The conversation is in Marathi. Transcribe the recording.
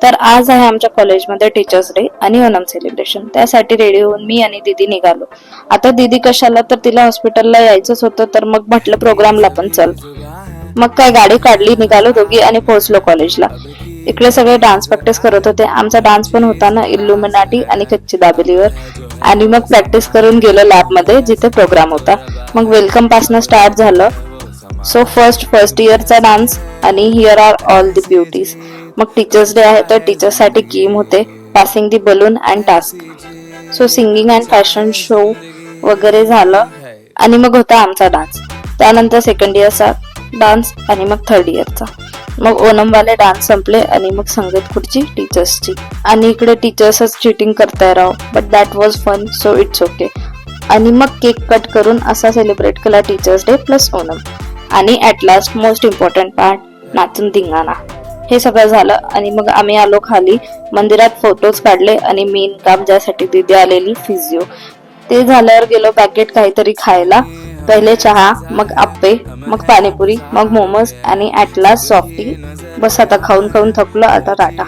तर आज आहे आमच्या कॉलेजमध्ये टीचर्स डे आणि ओणम सेलिब्रेशन. त्यासाठी रेडी होऊन मी आणि दीदी निघालो. आता दीदी कशाला, तर तिला हॉस्पिटलला यायचंच होतं, तर मग म्हटलं प्रोग्रामला पण चल. मग काय गाडी काढली, निघालो दोघी आणि पोहोचलो कॉलेजला. इकडे सगळे डान्स प्रॅक्टिस करत होते. आमचा डान्स पण होता ना इल्युमिनाटी आणि कच्ची दाबेलीवर. आणि मग प्रॅक्टिस करून गेलो लॅब मध्ये जिथे प्रोग्राम होता. मग वेलकम पासून स्टार्ट झालं. सो फर्स्ट इयरचा डान्स आणि हिअर आर ऑल दी ब्युटीज. मग टीचर्स डे आहे तर टीचर्ससाठी गेम होते, passing the balloon and task. So singing and fashion show वगैरे झालं आणि मग होता आमचा डान्स. त्यानंतर सेकंड इयरचा डान्स आणि मग थर्ड इयरचा. मग ओणम वाले डान्स संपले आणि मग संगीत खुर्ची टीचर्सची. आणि इकडे टीचर्सच चिटिंग करताय राव, but that was fun, so it's okay. आणि मग केक कट करून असा सेलिब्रेट केला टीचर्स डे प्लस ओणम. आणि at last most important part, नाचून धिंगाणा. हे सगळं झालं आणि मग आम्ही आलो खाली. मंदिरात फोटोज काढले आणि मेन काम ज्यासाठी दीदी आलेली, फिजिओ. ते झाल्यावर गेलो बॅकेट काहीतरी खायला. पहिले चहा, मग आप्पे, मग पाणीपुरी, मग मोमोज आणि ऍट लास्ट सॉफ्टी. बस आता खाऊन खाऊन थकलो, आता टाटा.